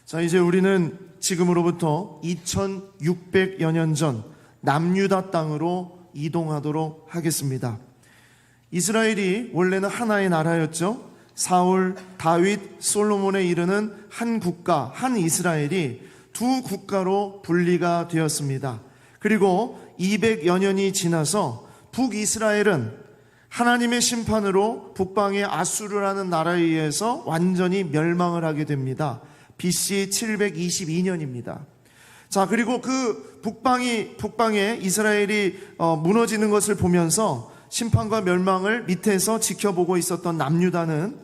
자, 이제 우리는 지금으로부터 2600여 년 전 남유다 땅으로 이동하도록 하겠습니다. 이스라엘이 원래는 하나의 나라였죠. 사울, 다윗, 솔로몬에 이르는 한 국가, 한 이스라엘이 두 국가로 분리가 되었습니다. 그리고 200여 년이 지나서 북이스라엘은 하나님의 심판으로 북방의 아수르라는 나라에 의해서 완전히 멸망을 하게 됩니다. BC 722년입니다. 자, 그리고 그 북방에 이스라엘이 무너지는 것을 보면서 심판과 멸망을 밑에서 지켜보고 있었던 남유다는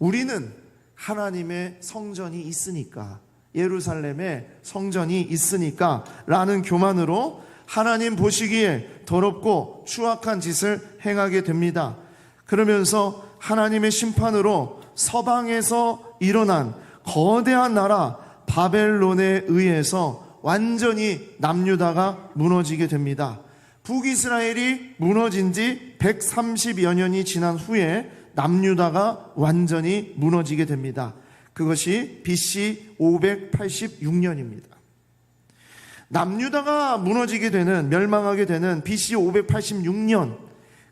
우리는 하나님의 성전이 있으니까, 예루살렘에 성전이 있으니까 라는 교만으로 하나님 보시기에 더럽고 추악한 짓을 행하게 됩니다. 그러면서 하나님의 심판으로 서방에서 일어난 거대한 나라 바벨론에 의해서 완전히 남유다가 무너지게 됩니다. 북이스라엘이 무너진 지 130여 년이 지난 후에 남유다가 완전히 무너지게 됩니다. 그것이 BC 586년입니다. 남유다가 무너지게 되는, 멸망하게 되는 BC 586년,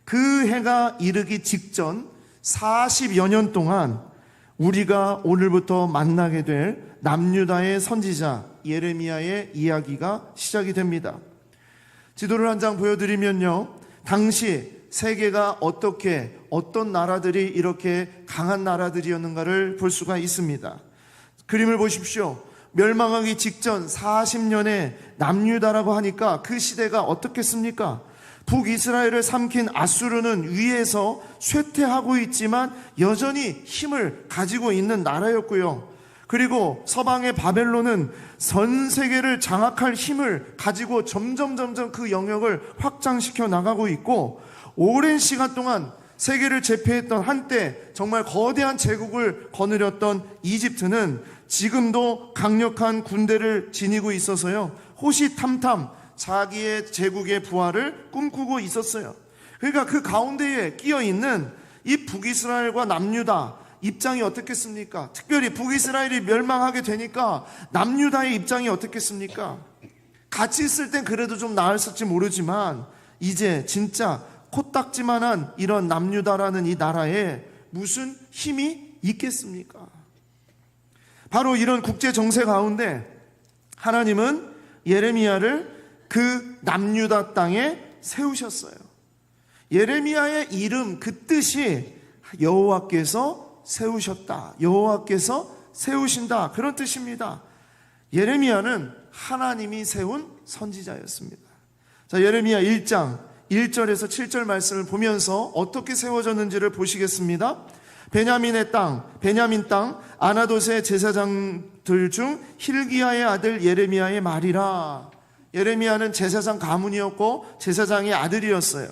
그 해가 이르기 직전 40여 년 동안 우리가 오늘부터 만나게 될 남유다의 선지자 예레미야의 이야기가 시작이 됩니다. 지도를 한 장 보여드리면요, 당시 세계가 어떤 나라들이 이렇게 강한 나라들이었는가를 볼 수가 있습니다. 그림을 보십시오. 멸망하기 직전 40년에 남유다라고 하니까 그 시대가 어떻겠습니까? 북이스라엘을 삼킨 아수르는 위에서 쇠퇴하고 있지만 여전히 힘을 가지고 있는 나라였고요. 그리고 서방의 바벨론은 전 세계를 장악할 힘을 가지고 점점 그 영역을 확장시켜 나가고 있고, 오랜 시간 동안 세계를 제패했던 한때 정말 거대한 제국을 거느렸던 이집트는 지금도 강력한 군대를 지니고 있어서요, 호시탐탐 자기의 제국의 부활을 꿈꾸고 있었어요. 그러니까 그 가운데에 끼어 있는 이 북이스라엘과 남유다 입장이 어떻겠습니까? 특별히 북이스라엘이 멸망하게 되니까 남유다의 입장이 어떻겠습니까? 같이 있을 땐 그래도 좀 나았을지 모르지만 이제 진짜 코딱지만한 이런 남유다라는 이 나라에 무슨 힘이 있겠습니까? 바로 이런 국제 정세 가운데 하나님은 예레미야를 그 남유다 땅에 세우셨어요. 예레미야의 이름, 그 뜻이 여호와께서 세우셨다, 여호와께서 세우신다, 그런 뜻입니다. 예레미야는 하나님이 세운 선지자였습니다. 자, 예레미야 1장 1절에서 7절 말씀을 보면서 어떻게 세워졌는지를 보시겠습니다. 베냐민 땅 아나돗의 제사장들 중 hil기야의 아들 예레미야의 말이라. 예레미야는 제사장 가문이었고 제사장의 아들이었어요.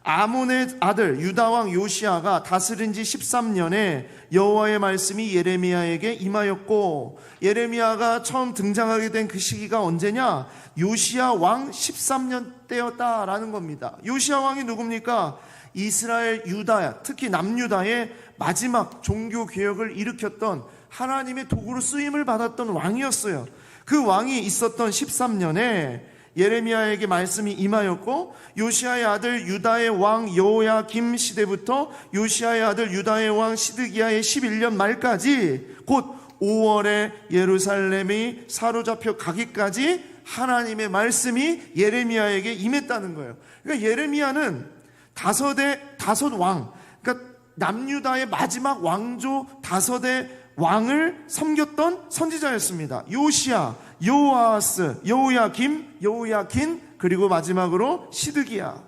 아몬의 아들 유다왕 요시야가 다스린 지 13년에 여호와의 말씀이 예레미야에게 임하였고, 예레미야가 처음 등장하게 된 그 시기가 언제냐? 요시야 왕 13년 때였다라는 겁니다. 요시야 왕이 누굽니까? 이스라엘 유다, 특히 남유다의 마지막 종교개혁을 일으켰던, 하나님의 도구로 쓰임을 받았던 왕이었어요. 그 왕이 있었던 13년에 예레미야에게 말씀이 임하였고, 요시야의 아들 유다의 왕 여호야김 시대부터 요시야의 아들 유다의 왕 시드기야의 11년 말까지, 곧 5월에 예루살렘이 사로잡혀 가기까지 하나님의 말씀이 예레미야에게 임했다는 거예요. 그러니까 예레미야는 다섯 왕, 그러니까 남유다의 마지막 왕조 5의 왕을 섬겼던 선지자였습니다. 요시야, 요아스, 여호야김, 여호야킨, 그리고 마지막으로 시드기야.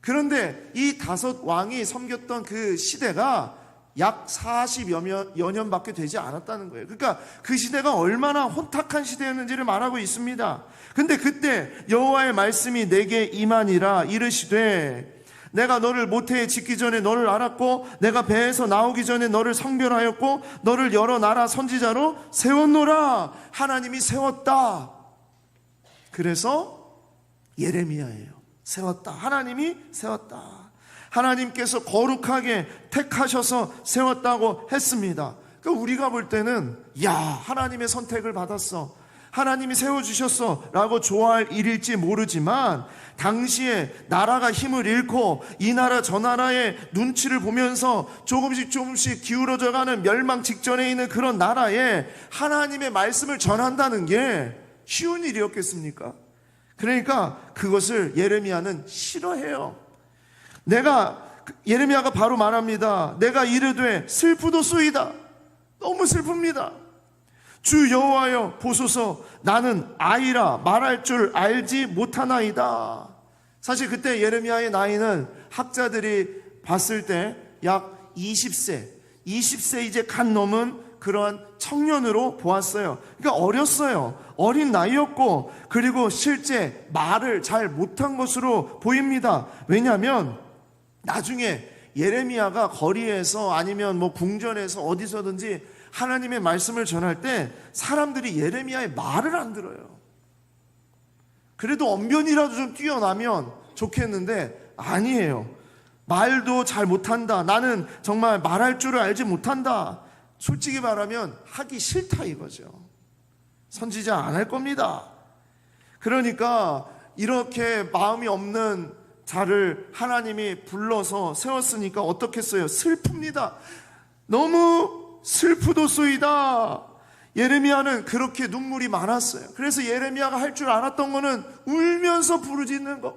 그런데 이 5 왕이 섬겼던 그 시대가 약 40여 년밖에 되지 않았다는 거예요. 그러니까 그 시대가 얼마나 혼탁한 시대였는지를 말하고 있습니다. 근데 그때 여호와의 말씀이 내게 임하니라. 이르시되 내가 너를 모태에 짓기 전에 너를 알았고, 내가 배에서 나오기 전에 너를 성별하였고, 너를 여러 나라 선지자로 세웠노라. 하나님이 세웠다. 그래서 예레미야예요. 세웠다. 하나님이 세웠다. 하나님께서 거룩하게 택하셔서 세웠다고 했습니다. 그러니까 우리가 볼 때는 야, 하나님의 선택을 받았어, 하나님이 세워주셨어 라고 좋아할 일일지 모르지만, 당시에 나라가 힘을 잃고 이 나라 저 나라의 눈치를 보면서 조금씩 기울어져가는 멸망 직전에 있는 그런 나라에 하나님의 말씀을 전한다는 게 쉬운 일이었겠습니까? 그러니까 그것을 예레미야는 싫어해요. 예레미야가 바로 말합니다. 내가 이르되 슬프도소이다. 너무 슬픕니다. 주 여호와여 보소서, 나는 아이라 말할 줄 알지 못하나이다. 사실 그때 예레미야의 나이는 학자들이 봤을 때 약 20세 이제 갓 넘은 그러한 청년으로 보았어요. 그러니까 어렸어요. 어린 나이였고, 그리고 실제 말을 잘 못한 것으로 보입니다. 왜냐하면 나중에 예레미야가 거리에서 아니면 뭐 궁전에서 어디서든지 하나님의 말씀을 전할 때 사람들이 예레미야의 말을 안 들어요. 그래도 언변이라도 좀 뛰어나면 좋겠는데 아니에요. 말도 잘 못한다, 나는 정말 말할 줄을 알지 못한다, 솔직히 말하면 하기 싫다 이거죠. 선지자 안 할 겁니다. 그러니까 이렇게 마음이 없는 자를 하나님이 불러서 세웠으니까 어떻겠어요? 슬픕니다. 너무 슬프도소이다. 예레미야는 그렇게 눈물이 많았어요. 그래서 예레미야가 할 줄 알았던 거는 울면서 부르짖는 거.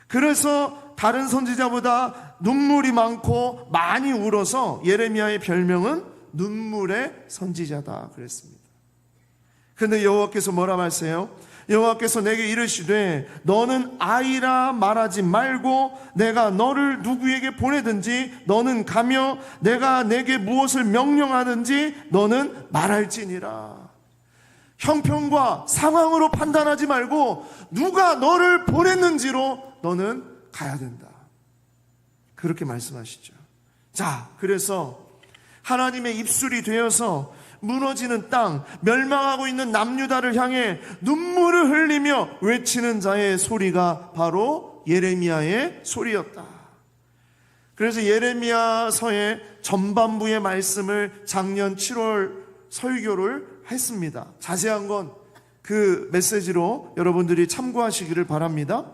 그래서 다른 선지자보다 눈물이 많고 많이 울어서 예레미야의 별명은 눈물의 선지자다 그랬습니다. 그런데 여호와께서 뭐라 말씀하세요? 여호와께서 내게 이르시되 너는 아이라 말하지 말고 내가 너를 누구에게 보내든지 너는 가며 내가 내게 무엇을 명령하든지 너는 말할지니라. 형편과 상황으로 판단하지 말고 누가 너를 보냈는지로 너는 가야 된다. 그렇게 말씀하시죠. 자, 그래서 하나님의 입술이 되어서 무너지는 땅, 멸망하고 있는 남유다를 향해 눈물을 흘리며 외치는 자의 소리가 바로 예레미야의 소리였다. 그래서 예레미야서의 전반부의 말씀을 작년 7월 설교를 했습니다. 자세한 건 그 메시지로 여러분들이 참고하시기를 바랍니다.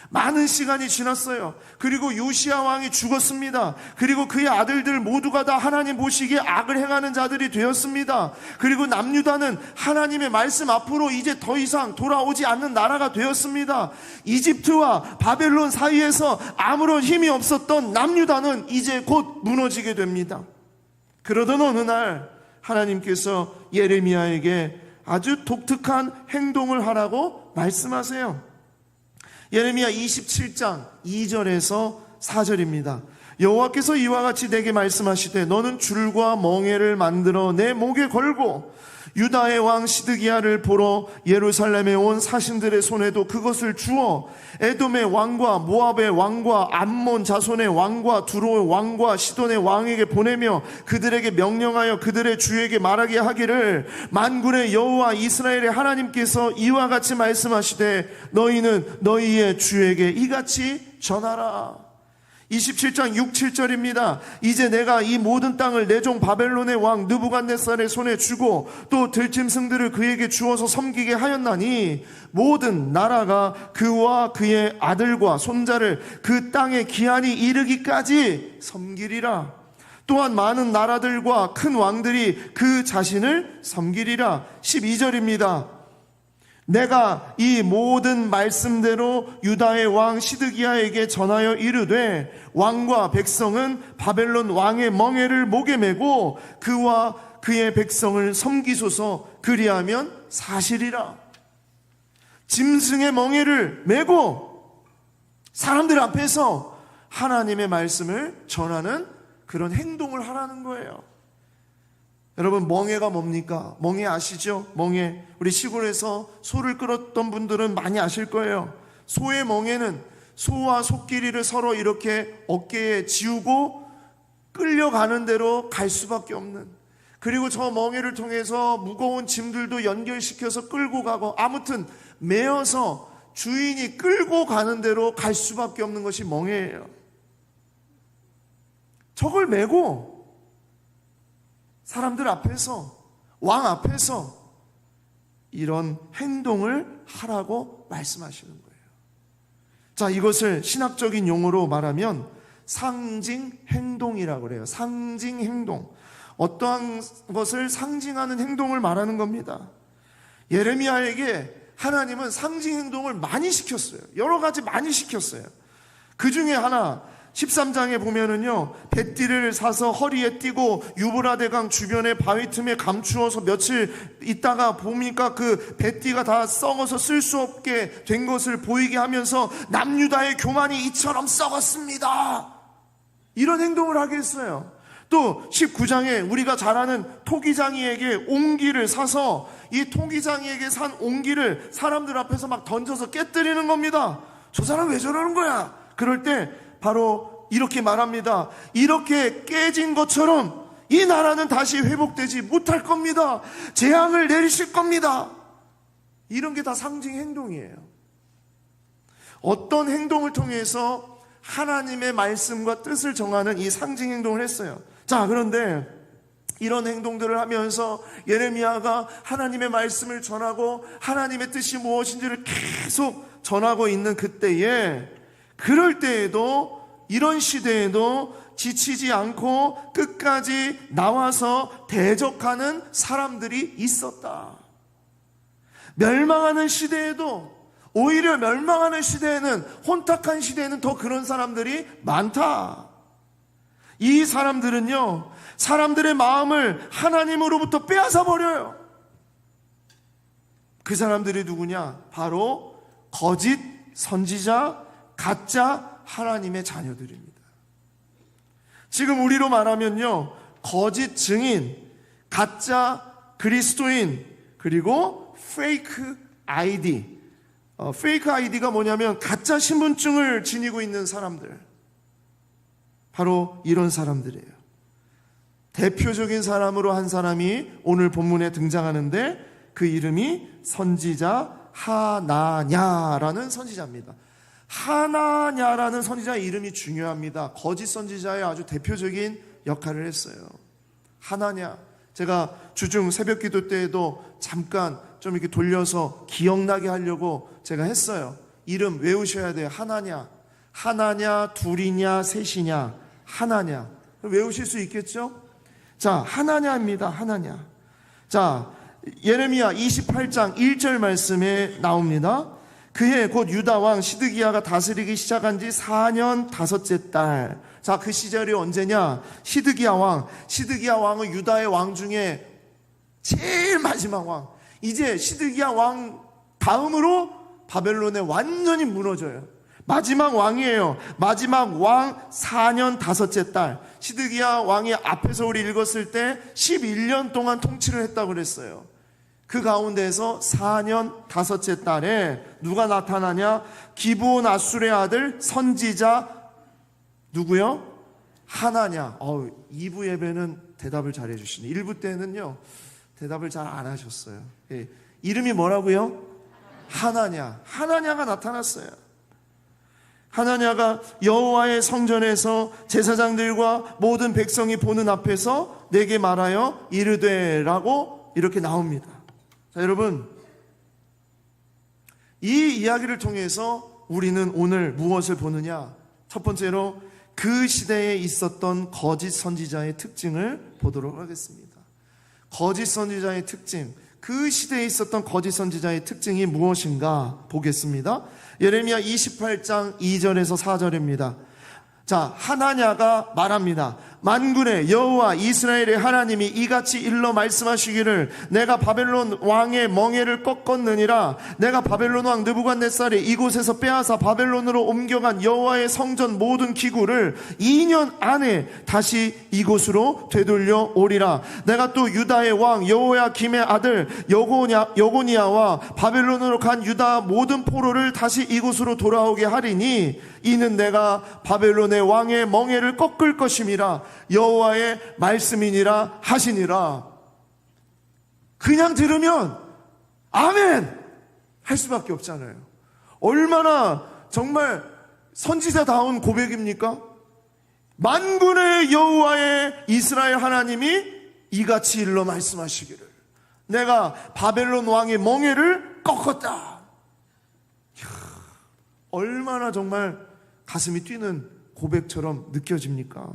많은 시간이 지났어요. 그리고 요시야 왕이 죽었습니다. 그리고 그의 아들들 모두가 다 하나님 보시기에 악을 행하는 자들이 되었습니다. 그리고 남유다는 하나님의 말씀 앞으로 이제 더 이상 돌아오지 않는 나라가 되었습니다. 이집트와 바벨론 사이에서 아무런 힘이 없었던 남유다는 이제 곧 무너지게 됩니다. 그러던 어느 날 하나님께서 예레미야에게 아주 독특한 행동을 하라고 말씀하세요. 예레미야 27장 2절에서 4절입니다. 여호와께서 이와 같이 내게 말씀하시되 너는 줄과 멍에를 만들어 내 목에 걸고 유다의 왕 시드기야를 보러 예루살렘에 온 사신들의 손에도 그것을 주어 에돔의 왕과 모압의 왕과 암몬 자손의 왕과 두로의 왕과 시돈의 왕에게 보내며 그들에게 명령하여 그들의 주에게 말하게 하기를 만군의 여호와 이스라엘의 하나님께서 이와 같이 말씀하시되 너희는 너희의 주에게 이같이 전하라. 27장 6, 7절입니다. 이제 내가 이 모든 땅을 내 종 바벨론의 왕 느부갓네살의 손에 주고 또 들짐승들을 그에게 주어서 섬기게 하였나니 모든 나라가 그와 그의 아들과 손자를 그 땅의 기한이 이르기까지 섬기리라. 또한 많은 나라들과 큰 왕들이 그 자신을 섬기리라. 12절입니다. 내가 이 모든 말씀대로 유다의 왕 시드기야에게 전하여 이르되 왕과 백성은 바벨론 왕의 멍에를 목에 메고 그와 그의 백성을 섬기소서. 그리하면 사실이라. 짐승의 멍에를 메고 사람들 앞에서 하나님의 말씀을 전하는 그런 행동을 하라는 거예요. 여러분, 멍에가 뭡니까? 멍에 아시죠? 멍에. 우리 시골에서 소를 끌었던 분들은 많이 아실 거예요. 소의 멍에는 소와 소끼리를 서로 이렇게 어깨에 지우고 끌려가는 대로 갈 수밖에 없는, 그리고 저 멍에를 통해서 무거운 짐들도 연결시켜서 끌고 가고, 아무튼 메어서 주인이 끌고 가는 대로 갈 수밖에 없는 것이 멍에예요. 저걸 메고 사람들 앞에서, 왕 앞에서 이런 행동을 하라고 말씀하시는 거예요. 자, 이것을 신학적인 용어로 말하면 상징 행동이라고 그래요. 상징 행동. 어떠한 것을 상징하는 행동을 말하는 겁니다. 예레미야에게 하나님은 상징 행동을 많이 시켰어요. 여러 가지 많이 시켰어요. 그 중에 하나 13장에 보면은요, 뱃띠를 사서 허리에 띠고 유브라데강 주변에 바위 틈에 감추어서 며칠 있다가 보니까 그 뱃띠가 다 썩어서 쓸 수 없게 된 것을 보이게 하면서 남유다의 교만이 이처럼 썩었습니다. 이런 행동을 하게 했어요. 또 19장에 우리가 잘 아는 토기장이에게 옹기를 사서 이 토기장이에게 산 옹기를 사람들 앞에서 막 던져서 깨뜨리는 겁니다. 저 사람 왜 저러는 거야? 그럴 때 바로 이렇게 말합니다. 이렇게 깨진 것처럼 이 나라는 다시 회복되지 못할 겁니다. 재앙을 내리실 겁니다. 이런 게 다 상징 행동이에요. 어떤 행동을 통해서 하나님의 말씀과 뜻을 정하는 이 상징 행동을 했어요. 자, 그런데 이런 행동들을 하면서 예레미야가 하나님의 말씀을 전하고 하나님의 뜻이 무엇인지를 계속 전하고 있는 그때에, 그럴 때에도, 이런 시대에도 지치지 않고 끝까지 나와서 대적하는 사람들이 있었다. 멸망하는 시대에도, 오히려 멸망하는 시대에는, 혼탁한 시대에는 더 그런 사람들이 많다. 이 사람들은요, 사람들의 마음을 하나님으로부터 빼앗아 버려요. 그 사람들이 누구냐? 바로 거짓 선지자, 가짜 하나님의 자녀들입니다. 지금 우리로 말하면요, 거짓 증인, 가짜 그리스도인, 그리고 페이크 아이디. 페이크 아이디가 뭐냐면 가짜 신분증을 지니고 있는 사람들, 바로 이런 사람들이에요. 대표적인 사람으로 한 사람이 오늘 본문에 등장하는데, 그 이름이 선지자 하나냐라는 선지자입니다. 하나냐라는 선지자의 이름이 중요합니다. 거짓 선지자의 아주 대표적인 역할을 했어요. 하나냐, 제가 주중 새벽 기도 때에도 잠깐 좀 이렇게 돌려서 기억나게 하려고 제가 했어요. 이름 외우셔야 돼요. 하나냐. 하나냐, 둘이냐, 셋이냐. 하나냐. 외우실 수 있겠죠? 자, 하나냐입니다. 하나냐. 자, 예레미야 28장 1절 말씀에 나옵니다. 그해 곧 유다 왕 시드기야가 다스리기 시작한 지 4년 5째 달. 자, 그 시절이 언제냐? 시드기야 왕은 유다의 왕 중에 제일 마지막 왕. 이제 시드기야 왕 다음으로 바벨론에 완전히 무너져요. 마지막 왕이에요. 마지막 왕 4년 5째 달. 시드기야 왕이 앞에서 우리 읽었을 때 11년 동안 통치를 했다고 그랬어요. 그 가운데서 4년 5째 달에 누가 나타나냐? 기브온 아술의 아들 선지자 누구요? 하나냐. 2부 예배는 대답을 잘 해주시네. 1부 때는요, 대답을 잘 안 하셨어요. 예. 이름이 뭐라고요? 하나냐. 하나냐가 나타났어요. 하나냐가 여호와의 성전에서 제사장들과 모든 백성이 보는 앞에서 내게 말하여 이르되라고 이렇게 나옵니다. 자, 여러분, 이 이야기를 통해서 우리는 오늘 무엇을 보느냐? 첫 번째로 그 시대에 있었던 거짓 선지자의 특징을 보도록 하겠습니다. 거짓 선지자의 특징, 그 시대에 있었던 거짓 선지자의 특징이 무엇인가 보겠습니다. 예레미야 28장 2절에서 4절입니다. 자, 하나냐가 말합니다. 만군의 여호와 이스라엘의 하나님이 이같이 일러 말씀하시기를 내가 바벨론 왕의 멍에를 꺾었느니라. 내가 바벨론 왕 느부갓네살이 이곳에서 빼앗아 바벨론으로 옮겨간 여호와의 성전 모든 기구를 2년 안에 다시 이곳으로 되돌려 오리라. 내가 또 유다의 왕 여호야김의 아들 여고니아와 바벨론으로 간 유다 모든 포로를 다시 이곳으로 돌아오게 하리니 이는 내가 바벨론의 왕의 멍에를 꺾을 것임이라. 여호와의 말씀이니라 하시니라. 그냥 들으면 아멘 할 수밖에 없잖아요. 얼마나 정말 선지자다운 고백입니까? 만군의 여호와의 이스라엘 하나님이 이같이 일러 말씀하시기를 내가 바벨론 왕의 멍에를 꺾었다. 이야, 얼마나 정말 가슴이 뛰는 고백처럼 느껴집니까?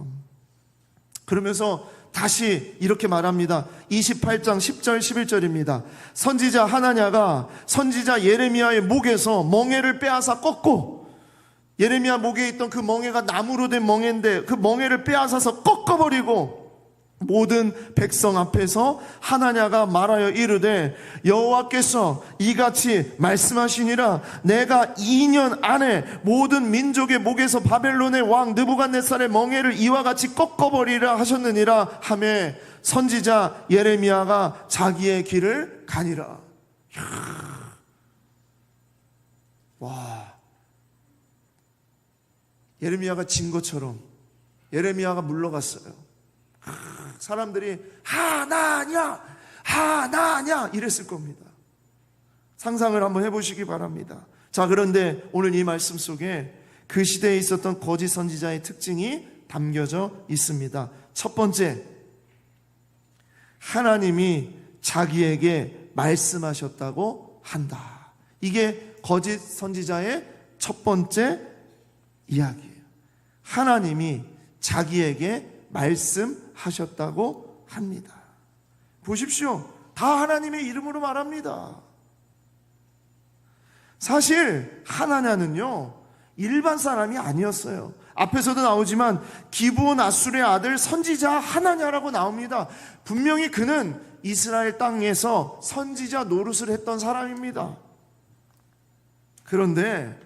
그러면서 다시 이렇게 말합니다. 28장 10절 11절입니다. 선지자 하나냐가 선지자 예레미야의 목에서 멍에를 빼앗아 꺾고, 예레미야 목에 있던 그 멍에가 나무로 된 멍에인데 그 멍에를 빼앗아서 꺾어버리고 모든 백성 앞에서 하나냐가 말하여 이르되 여호와께서 이같이 말씀하시니라 내가 2년 안에 모든 민족의 목에서 바벨론의 왕 느부갓네살의 멍에를 이와 같이 꺾어버리라 하셨느니라 하며 선지자 예레미야가 자기의 길을 가니라. 와, 예레미야가 진 것처럼 예레미야가 물러갔어요. 사람들이 하나냐 하나냐 이랬을 겁니다. 상상을 한번 해보시기 바랍니다. 자, 그런데 오늘 이 말씀 속에 그 시대에 있었던 거짓 선지자의 특징이 담겨져 있습니다. 첫 번째, 하나님이 자기에게 말씀하셨다고 한다. 이게 거짓 선지자의 첫 번째 이야기예요. 하나님이 자기에게 말씀하셨다고 합니다. 보십시오. 다 하나님의 이름으로 말합니다. 사실 하나냐는요 일반 사람이 아니었어요. 앞에서도 나오지만 기브온 아술의 아들 선지자 하나냐라고 나옵니다. 분명히 그는 이스라엘 땅에서 선지자 노릇을 했던 사람입니다. 그런데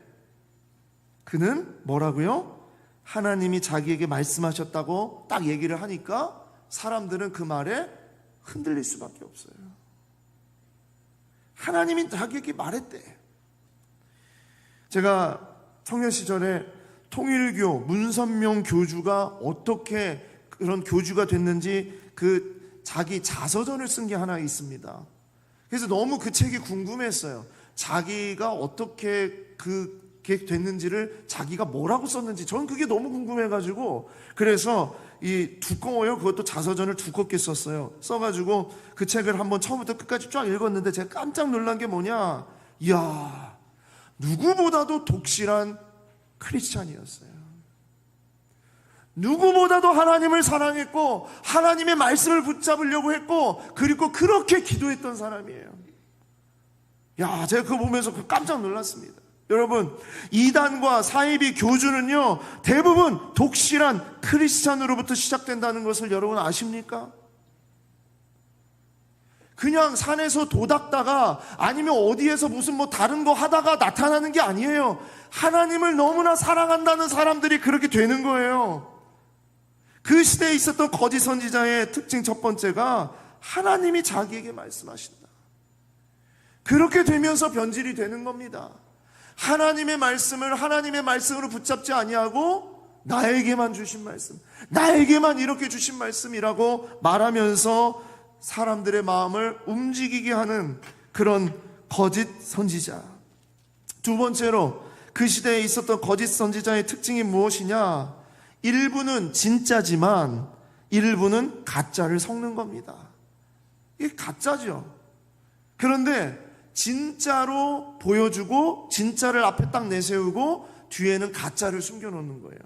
그는 뭐라고요? 하나님이 자기에게 말씀하셨다고 딱 얘기를 하니까 사람들은 그 말에 흔들릴 수밖에 없어요. 하나님이 자기에게 말했대. 제가 청년 시절에 통일교 문선명 교주가 어떻게 그런 교주가 됐는지 그 자기 자서전을 쓴 게 하나 있습니다. 그래서 너무 그 책이 궁금했어요. 자기가 어떻게 그게 됐는지를 자기가 뭐라고 썼는지 저는 그게 너무 궁금해가지고 그래서 이 두꺼워요. 그것도 자서전을 두껍게 썼어요. 써가지고 그 책을 한번 처음부터 끝까지 쫙 읽었는데 제가 깜짝 놀란 게 뭐냐, 이야, 누구보다도 독실한 크리스찬이었어요. 누구보다도 하나님을 사랑했고 하나님의 말씀을 붙잡으려고 했고 그리고 그렇게 기도했던 사람이에요. 야, 제가 그거 보면서 깜짝 놀랐습니다. 여러분, 이단과 사이비 교주는요 대부분 독실한 크리스찬으로부터 시작된다는 것을 여러분 아십니까? 그냥 산에서 도 닦다가 아니면 어디에서 무슨 뭐 다른 거 하다가 나타나는 게 아니에요. 하나님을 너무나 사랑한다는 사람들이 그렇게 되는 거예요. 그 시대에 있었던 거짓 선지자의 특징 첫 번째가 하나님이 자기에게 말씀하신다. 그렇게 되면서 변질이 되는 겁니다. 하나님의 말씀을 하나님의 말씀으로 붙잡지 아니하고 나에게만 주신 말씀, 나에게만 이렇게 주신 말씀이라고 말하면서 사람들의 마음을 움직이게 하는 그런 거짓 선지자. 두 번째로 그 시대에 있었던 거짓 선지자의 특징이 무엇이냐? 일부는 진짜지만 일부는 가짜를 섞는 겁니다. 이게 가짜죠. 그런데 진짜로 보여주고 진짜를 앞에 딱 내세우고 뒤에는 가짜를 숨겨놓는 거예요.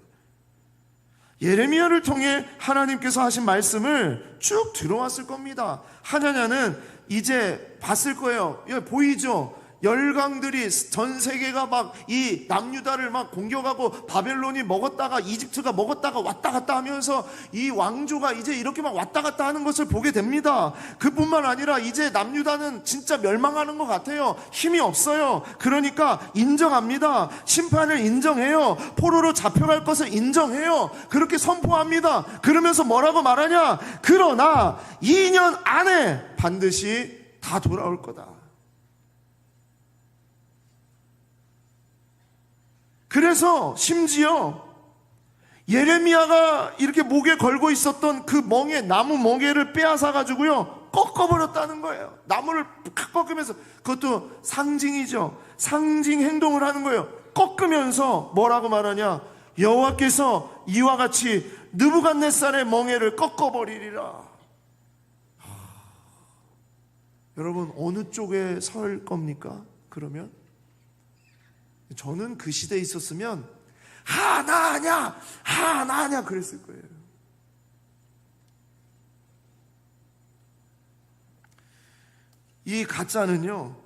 예레미야를 통해 하나님께서 하신 말씀을 쭉 들어왔을 겁니다. 하나냐는 이제 봤을 거예요. 보이죠? 열강들이 전 세계가 막 이 남유다를 막 공격하고 바벨론이 먹었다가 이집트가 먹었다가 왔다 갔다 하면서 이 왕조가 이제 이렇게 막 왔다 갔다 하는 것을 보게 됩니다. 그뿐만 아니라 이제 남유다는 진짜 멸망하는 것 같아요. 힘이 없어요. 그러니까 인정합니다. 심판을 인정해요. 포로로 잡혀갈 것을 인정해요. 그렇게 선포합니다. 그러면서 뭐라고 말하냐? 그러나 2년 안에 반드시 다 돌아올 거다. 그래서 심지어 예레미야가 이렇게 목에 걸고 있었던 그 멍에, 나무 멍에를 빼앗아 가지고요 꺾어버렸다는 거예요. 나무를 팍 꺾으면서, 그것도 상징이죠. 상징 행동을 하는 거예요. 꺾으면서 뭐라고 말하냐? 여호와께서 이와 같이 느부갓네살의 멍에를 꺾어버리리라. 여러분 어느 쪽에 설 겁니까? 그러면 저는 그 시대에 있었으면 하나냐 그랬을 거예요. 이 가짜는요,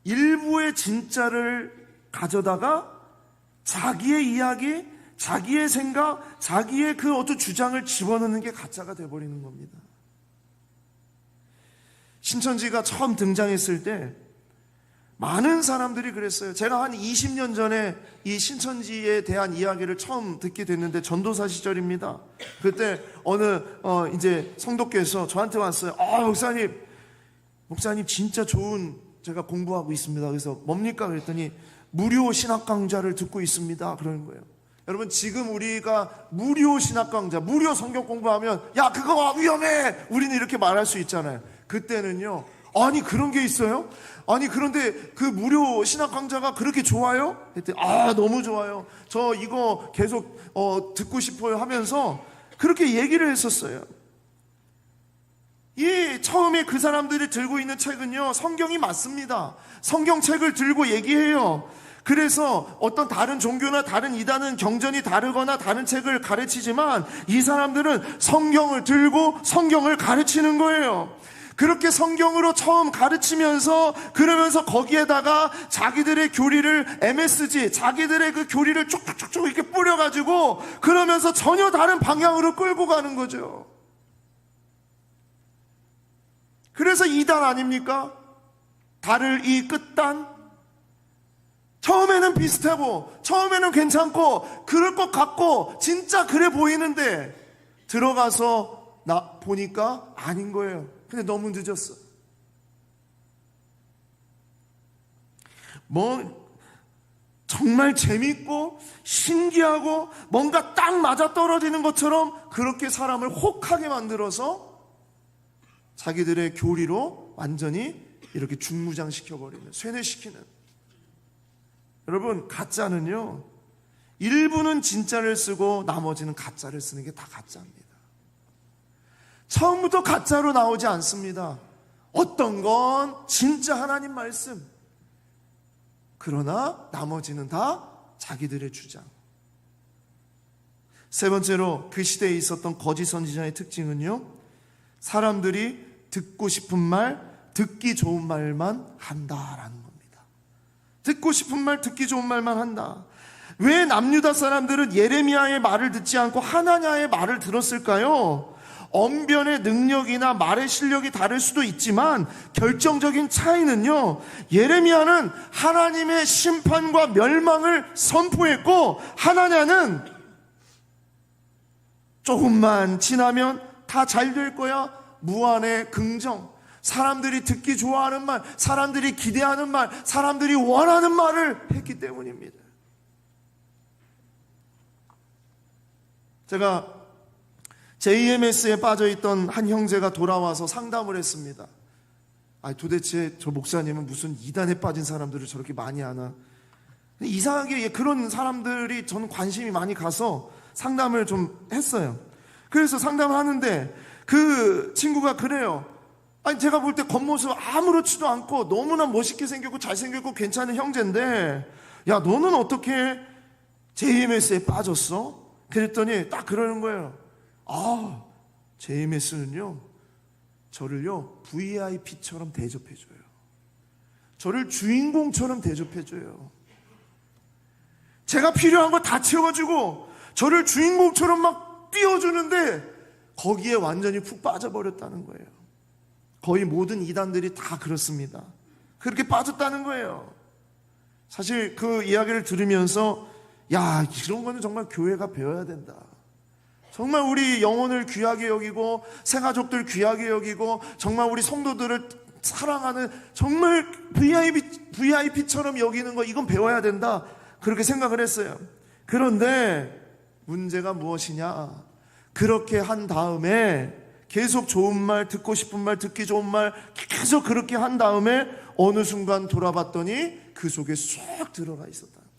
일부의 진짜를 가져다가 자기의 이야기, 자기의 생각, 자기의 그 어떤 주장을 집어넣는 게 가짜가 돼버리는 겁니다. 신천지가 처음 등장했을 때 많은 사람들이 그랬어요. 제가 한 20년 전에 이 신천지에 대한 이야기를 처음 듣게 됐는데 전도사 시절입니다. 그때 어느 이제 성도께서 저한테 왔어요. 목사님 진짜 좋은, 제가 공부하고 있습니다. 그래서 뭡니까? 그랬더니 무료 신학 강좌를 듣고 있습니다. 그러는 거예요. 여러분 지금 우리가 무료 신학 강좌, 무료 성경 공부하면 야 그거 위험해! 우리는 이렇게 말할 수 있잖아요. 그때는요, 아니 그런 게 있어요? 아니 그런데 그 무료 신학 강좌가 그렇게 좋아요? 그랬더니 너무 좋아요. 저 이거 계속 듣고 싶어요 하면서 그렇게 얘기를 했었어요. 처음에 그 사람들이 들고 있는 책은요, 성경이 맞습니다. 성경책을 들고 얘기해요. 그래서 어떤 다른 종교나 다른 이단은 경전이 다르거나 다른 책을 가르치지만 이 사람들은 성경을 들고 성경을 가르치는 거예요. 그렇게 성경으로 처음 가르치면서 그러면서 거기에다가 자기들의 교리를 MSG, 자기들의 그 교리를 쭉쭉쭉 이렇게 뿌려가지고 그러면서 전혀 다른 방향으로 끌고 가는 거죠. 그래서 이단 아닙니까? 달을 이 끝단. 처음에는 비슷하고 처음에는 괜찮고 그럴 것 같고 진짜 그래 보이는데 들어가서 보니까 아닌 거예요. 근데 너무 늦었어. 정말 재밌고 신기하고 뭔가 딱 맞아떨어지는 것처럼 그렇게 사람을 혹하게 만들어서 자기들의 교리로 완전히 이렇게 중무장시켜버리는, 쇠뇌시키는. 여러분 가짜는요, 일부는 진짜를 쓰고 나머지는 가짜를 쓰는 게 다 가짜입니다. 처음부터 가짜로 나오지 않습니다. 어떤 건 진짜 하나님 말씀, 그러나 나머지는 다 자기들의 주장. 세 번째로 그 시대에 있었던 거짓 선지자의 특징은요, 사람들이 듣고 싶은 말, 듣기 좋은 말만 한다라는 겁니다. 듣고 싶은 말, 듣기 좋은 말만 한다. 왜 남유다 사람들은 예레미야의 말을 듣지 않고 하나냐의 말을 들었을까요? 언변의 능력이나 말의 실력이 다를 수도 있지만 결정적인 차이는요, 예레미야는 하나님의 심판과 멸망을 선포했고 하나냐는 조금만 지나면 다 잘 될 거야, 무한의 긍정, 사람들이 듣기 좋아하는 말, 사람들이 기대하는 말, 사람들이 원하는 말을 했기 때문입니다. 제가 JMS에 빠져있던 한 형제가 돌아와서 상담을 했습니다. 도대체 저 목사님은 무슨 이단에 빠진 사람들을 저렇게 많이 하나. 이상하게 그런 사람들이 저는 관심이 많이 가서 상담을 좀 했어요. 그래서 상담을 하는데 그 친구가 그래요. 제가 볼 때 겉모습 아무렇지도 않고 너무나 멋있게 생겼고 잘생겼고 괜찮은 형제인데, 야 너는 어떻게 JMS에 빠졌어? 그랬더니 딱 그러는 거예요. JMS는요 저를요 VIP처럼 대접해줘요. 저를 주인공처럼 대접해줘요. 제가 필요한 거 다 채워주고 저를 주인공처럼 막 띄워주는데 거기에 완전히 푹 빠져버렸다는 거예요. 거의 모든 이단들이 다 그렇습니다. 그렇게 빠졌다는 거예요. 사실 그 이야기를 들으면서 야, 이런 거는 정말 교회가 배워야 된다. 정말 우리 영혼을 귀하게 여기고 새가족들 귀하게 여기고 정말 우리 성도들을 사랑하는 정말 VIP처럼 여기는 거, 이건 배워야 된다, 그렇게 생각을 했어요. 그런데 문제가 무엇이냐, 그렇게 한 다음에 계속 좋은 말, 듣고 싶은 말, 듣기 좋은 말 계속 그렇게 한 다음에 어느 순간 돌아봤더니 그 속에 쏙 들어가 있었다는 거예요.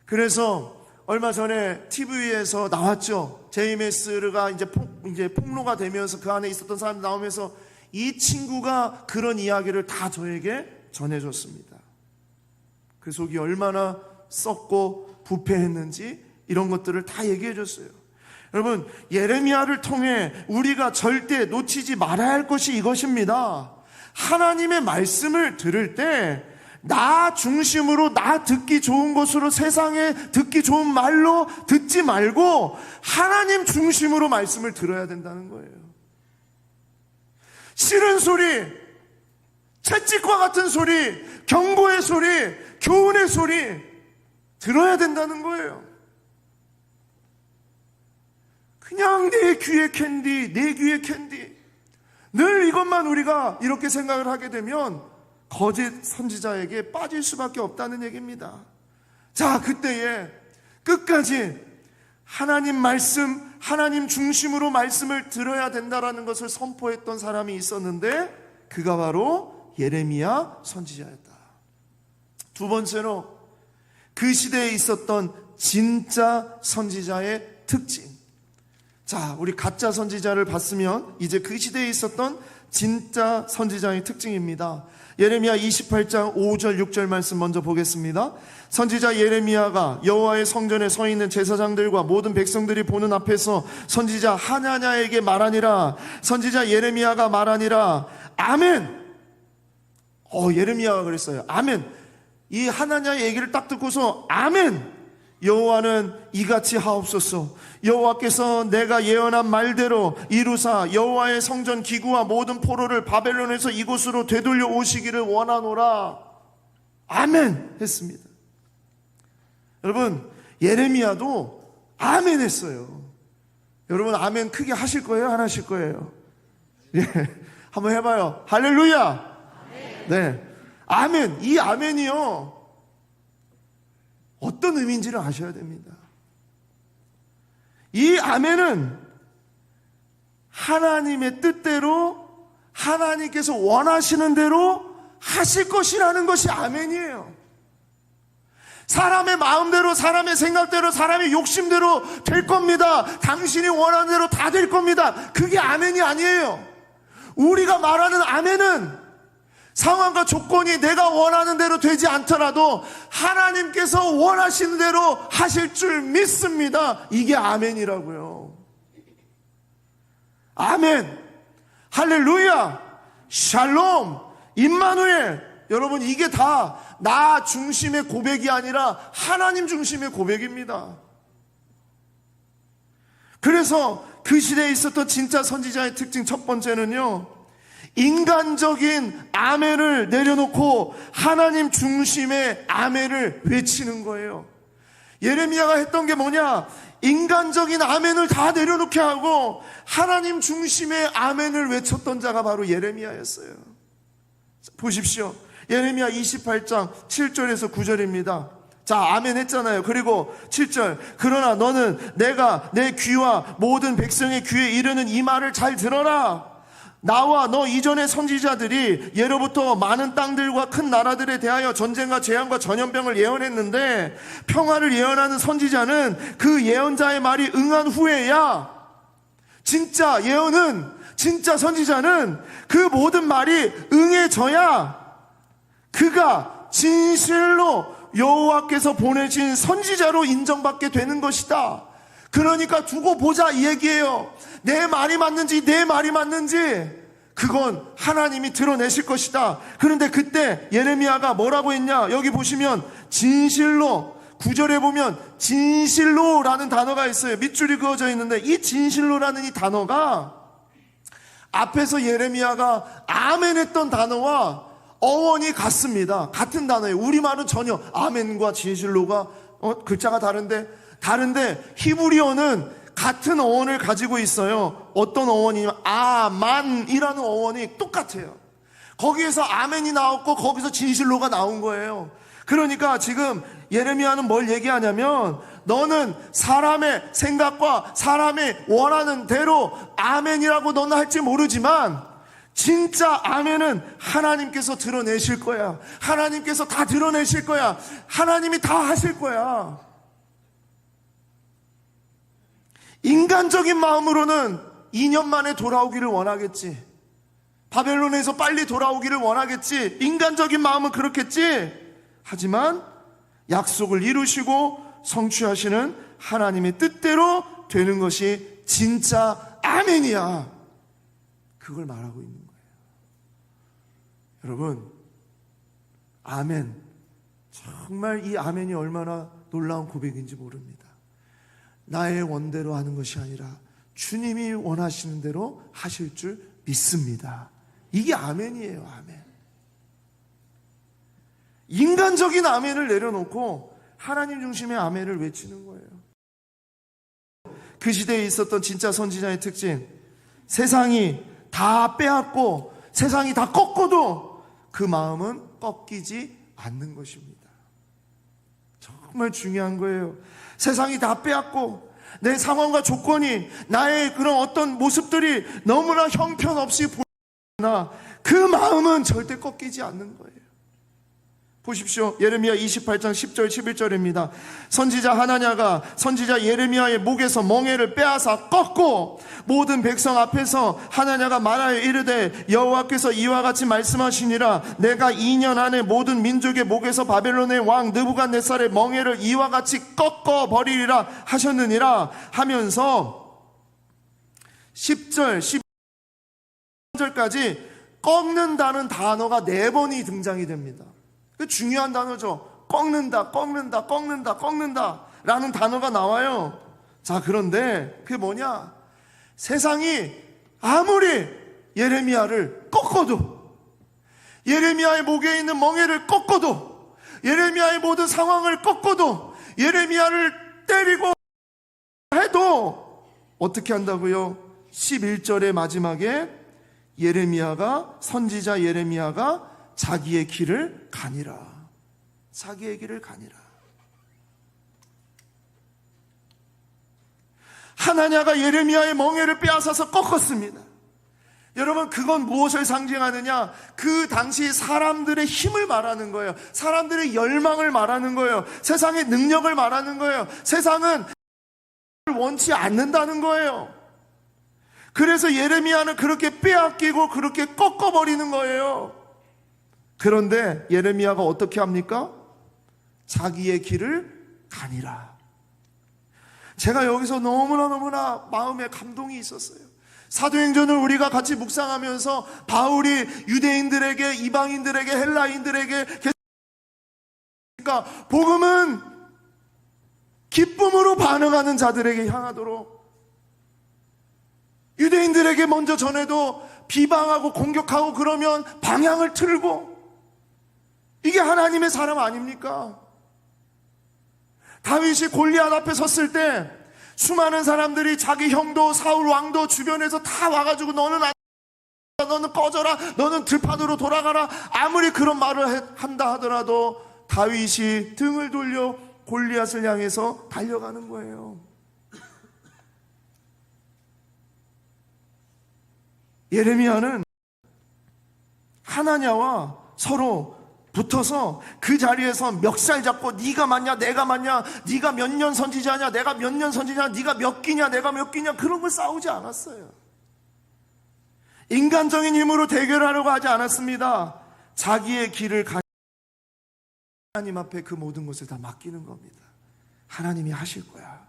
그래서 얼마 전에 TV에서 나왔죠. JMS가 이제 폭로가 되면서 그 안에 있었던 사람이 나오면서 이 친구가 그런 이야기를 다 저에게 전해줬습니다. 그 속이 얼마나 썩고 부패했는지 이런 것들을 다 얘기해 줬어요. 여러분, 예레미야를 통해 우리가 절대 놓치지 말아야 할 것이 이것입니다. 하나님의 말씀을 들을 때 나 중심으로, 나 듣기 좋은 것으로, 세상에 듣기 좋은 말로 듣지 말고 하나님 중심으로 말씀을 들어야 된다는 거예요. 싫은 소리, 채찍과 같은 소리, 경고의 소리, 교훈의 소리 들어야 된다는 거예요. 그냥 내 귀에 캔디, 내 귀에 캔디, 늘 이것만 우리가 이렇게 생각을 하게 되면 거짓 선지자에게 빠질 수밖에 없다는 얘기입니다. 자, 그때에 끝까지 하나님 말씀, 하나님 중심으로 말씀을 들어야 된다라는 것을 선포했던 사람이 있었는데 그가 바로 예레미야 선지자였다. 두 번째로 그 시대에 있었던 진짜 선지자의 특징. 자, 우리 가짜 선지자를 봤으면 이제 그 시대에 있었던 진짜 선지자의 특징입니다. 예레미야 28장 5절 6절 말씀 먼저 보겠습니다. 선지자 예레미야가 여호와의 성전에 서 있는 제사장들과 모든 백성들이 보는 앞에서 선지자 하나냐에게 말하니라. 선지자 예레미야가 말하니라. 아멘. 예레미야가 그랬어요. 아멘. 이 하나냐의 얘기를 딱 듣고서 아멘. 여호와는 이같이 하옵소서. 여호와께서 내가 예언한 말대로 이루사 여호와의 성전 기구와 모든 포로를 바벨론에서 이곳으로 되돌려 오시기를 원하노라. 아멘 했습니다. 여러분, 예레미야도 아멘 했어요. 여러분, 아멘 크게 하실 거예요? 안 하실 거예요? 예, 한번 해봐요. 할렐루야. 네, 아멘. 이 아멘이요, 어떤 의미인지를 아셔야 됩니다. 이 아멘은 하나님의 뜻대로, 하나님께서 원하시는 대로 하실 것이라는 것이 아멘이에요. 사람의 마음대로, 사람의 생각대로, 사람의 욕심대로 될 겁니다. 당신이 원하는 대로 다 될 겁니다. 그게 아멘이 아니에요. 우리가 말하는 아멘은 상황과 조건이 내가 원하는 대로 되지 않더라도 하나님께서 원하시는 대로 하실 줄 믿습니다. 이게 아멘이라고요. 아멘, 할렐루야, 샬롬, 임마누엘. 여러분, 이게 다 나 중심의 고백이 아니라 하나님 중심의 고백입니다. 그래서 그 시대에 있었던 진짜 선지자의 특징 첫 번째는요, 인간적인 아멘을 내려놓고 하나님 중심의 아멘을 외치는 거예요. 예레미야가 했던 게 뭐냐? 인간적인 아멘을 다 내려놓게 하고 하나님 중심의 아멘을 외쳤던 자가 바로 예레미야였어요. 보십시오. 예레미야 28장 7절에서 9절입니다. 자, 아멘 했잖아요. 그리고 7절. 그러나 너는 내가 내 귀와 모든 백성의 귀에 이르는 이 말을 잘 들어라. 나와 너 이전의 선지자들이 예로부터 많은 땅들과 큰 나라들에 대하여 전쟁과 재앙과 전염병을 예언했는데 평화를 예언하는 선지자는 그 예언자의 말이 응한 후에야 진짜 예언은, 진짜 선지자는 그 모든 말이 응해져야 그가 진실로 여호와께서 보내신 선지자로 인정받게 되는 것이다. 그러니까 두고 보자 이 얘기예요. 내 말이 맞는지 내 말이 맞는지 그건 하나님이 드러내실 것이다. 그런데 그때 예레미야가 뭐라고 했냐? 여기 보시면 진실로, 9절에 보면 진실로라는 단어가 있어요. 밑줄이 그어져 있는데 이 진실로라는 이 단어가 앞에서 예레미야가 아멘 했던 단어와 어원이 같습니다. 같은 단어예요. 우리말은 전혀 아멘과 진실로가 글자가 다른데 히브리어는 같은 어원을 가지고 있어요. 어떤 어원이냐면 아만이라는 어원이 똑같아요. 거기에서 아멘이 나왔고 거기서 진실로가 나온 거예요. 그러니까 지금 예레미야는 뭘 얘기하냐면 너는 사람의 생각과 사람이 원하는 대로 아멘이라고 너는 할지 모르지만 진짜 아멘은 하나님께서 드러내실 거야. 하나님께서 다 드러내실 거야. 하나님이 다 하실 거야. 인간적인 마음으로는 2년 만에 돌아오기를 원하겠지. 바벨론에서 빨리 돌아오기를 원하겠지. 인간적인 마음은 그렇겠지. 하지만 약속을 이루시고 성취하시는 하나님의 뜻대로 되는 것이 진짜 아멘이야. 그걸 말하고 있는 거예요. 여러분, 아멘. 정말 이 아멘이 얼마나 놀라운 고백인지 모릅니다. 나의 원대로 하는 것이 아니라 주님이 원하시는 대로 하실 줄 믿습니다. 이게 아멘이에요. 아멘. 인간적인 아멘을 내려놓고 하나님 중심의 아멘을 외치는 거예요. 그 시대에 있었던 진짜 선지자의 특징, 세상이 다 빼앗고 세상이 다 꺾어도 그 마음은 꺾이지 않는 것입니다. 정말 중요한 거예요. 세상이 다 빼앗고 내 상황과 조건이, 나의 그런 어떤 모습들이 너무나 형편없이 보이나 그 마음은 절대 꺾이지 않는 거예요. 보십시오. 예레미야 28장 10절 11절입니다. 선지자 하나냐가 선지자 예레미야의 목에서 멍에를 빼앗아 꺾고 모든 백성 앞에서 하나냐가 말하여 이르되 여호와께서 이와 같이 말씀하시니라 내가 2년 안에 모든 민족의 목에서 바벨론의 왕 느부갓네살의 멍에를 이와 같이 꺾어 버리리라 하셨느니라 하면서 10절 11절까지 꺾는다는 단어가 4번이 등장이 됩니다. 그 중요한 단어죠. 꺾는다, 꺾는다, 꺾는다, 꺾는다 라는 단어가 나와요. 자, 그런데 그게 뭐냐? 세상이 아무리 예레미야를 꺾어도, 예레미야의 목에 있는 멍에를 꺾어도, 예레미야의 모든 상황을 꺾어도, 예레미야를 때리고 해도 어떻게 한다고요? 11절의 마지막에 예레미야가, 선지자 예레미야가 자기의 길을 가니라. 자기의 길을 가니라. 하나냐가 예레미야의 멍에를 빼앗아서 꺾었습니다. 여러분, 그건 무엇을 상징하느냐? 그 당시 사람들의 힘을 말하는 거예요. 사람들의 열망을 말하는 거예요. 세상의 능력을 말하는 거예요. 세상은 원치 않는다는 거예요. 그래서 예레미야는 그렇게 빼앗기고 그렇게 꺾어버리는 거예요. 그런데 예레미야가 어떻게 합니까? 자기의 길을 가니라. 제가 여기서 너무나 마음에 감동이 있었어요. 사도행전을 우리가 같이 묵상하면서 바울이 유대인들에게, 이방인들에게, 헬라인들에게, 그러니까 복음은 기쁨으로 반응하는 자들에게 향하도록, 유대인들에게 먼저 전해도 비방하고 공격하고 그러면 방향을 틀고, 이게 하나님의 사람 아닙니까? 다윗이 골리앗 앞에 섰을 때 수많은 사람들이 자기 형도 사울 왕도 주변에서 다 와가지고 너는 꺼져라, 너는 들판으로 돌아가라, 아무리 그런 말을 한다 하더라도 다윗이 등을 돌려 골리앗을 향해서 달려가는 거예요. 예레미야는 하나냐와 서로 붙어서 그 자리에서 멱살 잡고 네가 맞냐 내가 맞냐, 네가 몇 년 선지자냐 내가 몇 년 선지자냐, 네가 몇 기냐 내가 몇 기냐, 그런 걸 싸우지 않았어요. 인간적인 힘으로 대결하려고 하지 않았습니다. 자기의 길을 하나님 앞에 그 모든 것을 다 맡기는 겁니다. 하나님이 하실 거야.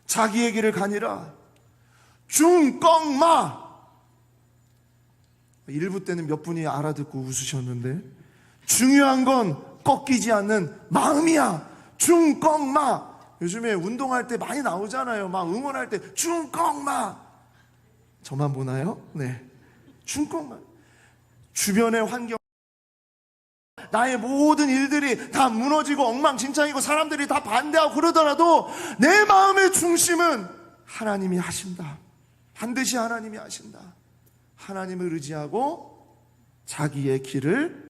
자기의 길을 가니라. 중꺾마. 일부 때는 몇 분이 알아듣고 웃으셨는데, 중요한 건 꺾이지 않는 마음이야. 중꺾마. 요즘에 운동할 때 많이 나오잖아요. 막 응원할 때 중꺾마. 저만 보나요? 네. 중꺾마. 주변의 환경, 나의 모든 일들이 다 무너지고 엉망진창이고 사람들이 다 반대하고 그러더라도 내 마음의 중심은 하나님이 하신다. 반드시 하나님이 하신다. 하나님을 의지하고 자기의 길을.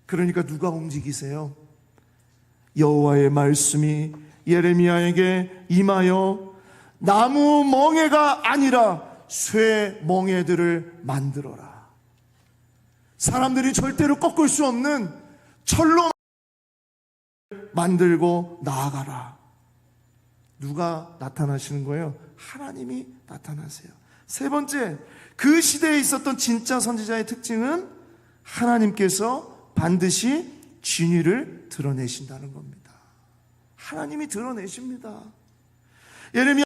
그러니까 누가 움직이세요? 여호와의 말씀이 예레미야에게 임하여 나무 멍에가 아니라 쇠 멍에들을 만들어라. 사람들이 절대로 꺾을 수 없는 철로 만들고 나아가라. 누가 나타나시는 거예요? 하나님이 나타나세요. 세 번째, 그 시대에 있었던 진짜 선지자의 특징은 하나님께서 반드시 진위를 드러내신다는 겁니다. 하나님이 드러내십니다. 예레미야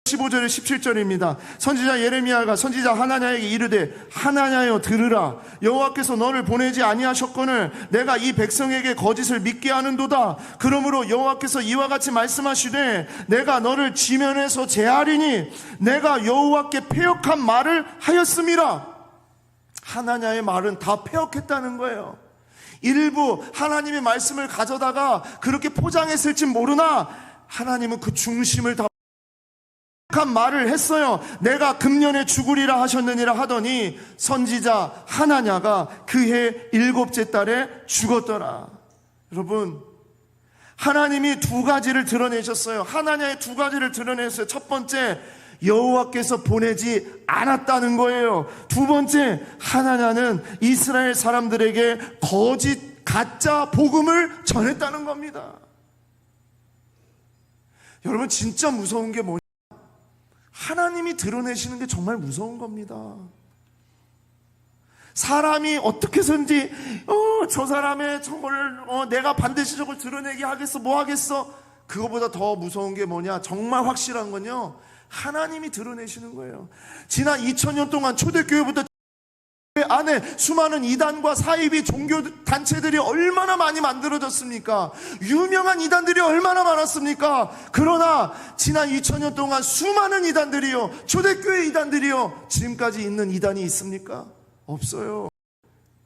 15절에 17절입니다. 선지자 예레미야가 선지자 하나냐에게 이르되 하나냐여 들으라. 여호와께서 너를 보내지 아니하셨거늘 내가 이 백성에게 거짓을 믿게 하는도다. 그러므로 여호와께서 이와 같이 말씀하시되 내가 너를 지면에서 제하리니 내가 여호와께 패역한 말을 하였음이라. 하나냐의 말은 다 패역했다는 거예요. 일부 하나님의 말씀을 가져다가 그렇게 포장했을지 모르나 하나님은 그 중심을 다 한 말을 했어요. 내가 금년에 죽으리라 하셨느니라 하더니 선지자 하나냐가 그해 7째 달에 죽었더라. 여러분, 하나님이 두 가지를 드러내셨어요. 하나냐의 두 가지를 드러냈어요. 첫 번째, 여호와께서 보내지 않았다는 거예요. 두 번째, 하나냐는 이스라엘 사람들에게 거짓 가짜 복음을 전했다는 겁니다. 여러분, 진짜 무서운 게 뭐냐? 하나님이 드러내시는 게 정말 무서운 겁니다. 사람이 어떻게 해서든지 저 사람의 정말 내가 반드시 저걸 드러내게 하겠어, 뭐 하겠어. 그거보다 더 무서운 게 뭐냐? 정말 확실한 건요, 하나님이 드러내시는 거예요. 지난 2000년 동안 초대교회부터 안에 수많은 이단과 사이비 종교 단체들이 얼마나 많이 만들어졌습니까? 유명한 이단들이 얼마나 많았습니까? 그러나 지난 2000년 동안 수많은 이단들이요, 초대교회 이단들이요, 지금까지 있는 이단이 있습니까? 없어요.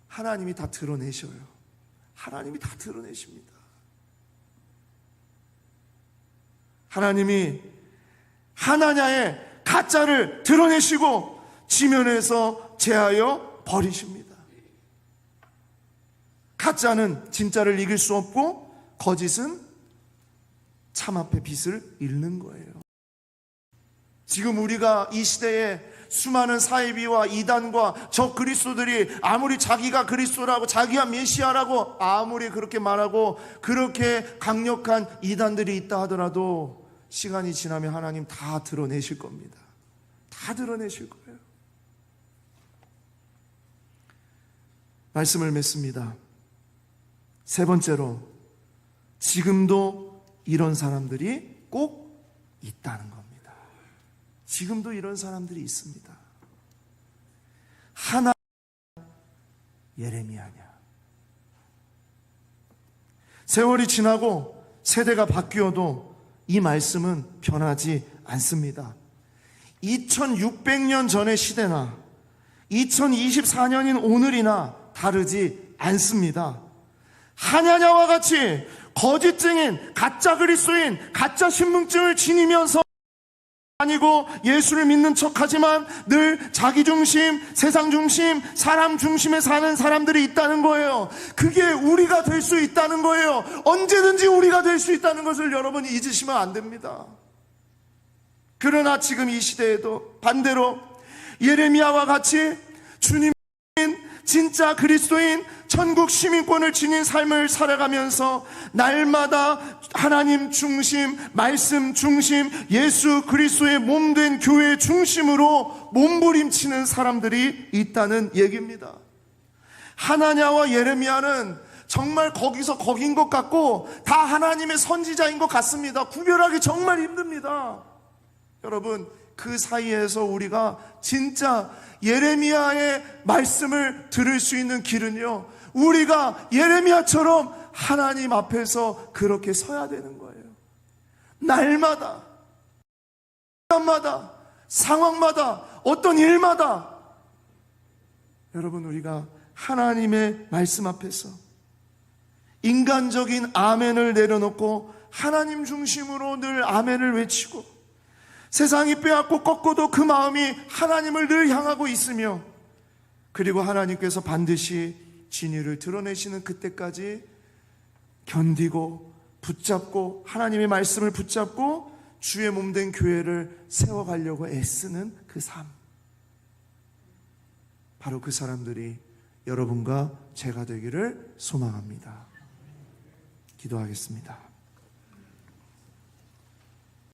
하나님이 다 드러내셔요. 하나님이 다 드러내십니다. 하나님이 하나냐의 가짜를 드러내시고 지면에서 제하여 버리십니다. 가짜는 진짜를 이길 수 없고 거짓은 참 앞에 빛을 잃는 거예요. 지금 우리가 이 시대에 수많은 사이비와 이단과 저 그리스도들이 아무리 자기가 그리스도라고 자기가 메시아라고 아무리 그렇게 말하고 그렇게 강력한 이단들이 있다 하더라도 시간이 지나면 하나님 다 드러내실 겁니다. 다 드러내실 거예요. 말씀을 맺습니다. 세 번째로, 지금도 이런 사람들이 꼭 있다는 겁니다. 지금도 이런 사람들이 있습니다. 하나 예레미야냐. 세월이 지나고 세대가 바뀌어도 이 말씀은 변하지 않습니다. 2600년 전의 시대나 2024년인 오늘이나 다르지 않습니다. 하냐냐와 같이 거짓 증인, 가짜 그리스도인, 가짜 신분증을 지니면서 아니고 예수를 믿는 척하지만 늘 자기 중심, 세상 중심, 사람 중심에 사는 사람들이 있다는 거예요. 그게 우리가 될 수 있다는 거예요. 언제든지 우리가 될 수 있다는 것을 여러분이 잊으시면 안 됩니다. 그러나 지금 이 시대에도 반대로 예레미야와 같이 주님 진짜 그리스도인 천국 시민권을 지닌 삶을 살아가면서 날마다 하나님 중심, 말씀 중심, 예수 그리스도의 몸된 교회 중심으로 몸부림치는 사람들이 있다는 얘기입니다. 하나냐와 예레미야는 정말 거기서 거긴 것 같고 다 하나님의 선지자인 것 같습니다. 구별하기 정말 힘듭니다. 여러분, 그 사이에서 우리가 진짜 예레미야의 말씀을 들을 수 있는 길은요, 우리가 예레미야처럼 하나님 앞에서 그렇게 서야 되는 거예요. 날마다, 시간마다, 상황마다, 어떤 일마다 여러분, 우리가 하나님의 말씀 앞에서 인간적인 아멘을 내려놓고 하나님 중심으로 늘 아멘을 외치고 세상이 빼앗고 꺾어도 그 마음이 하나님을 늘 향하고 있으며, 그리고 하나님께서 반드시 진리를 드러내시는 그때까지 견디고 붙잡고 하나님의 말씀을 붙잡고 주의 몸된 교회를 세워가려고 애쓰는 그 삶, 바로 그 사람들이 여러분과 제가 되기를 소망합니다. 기도하겠습니다.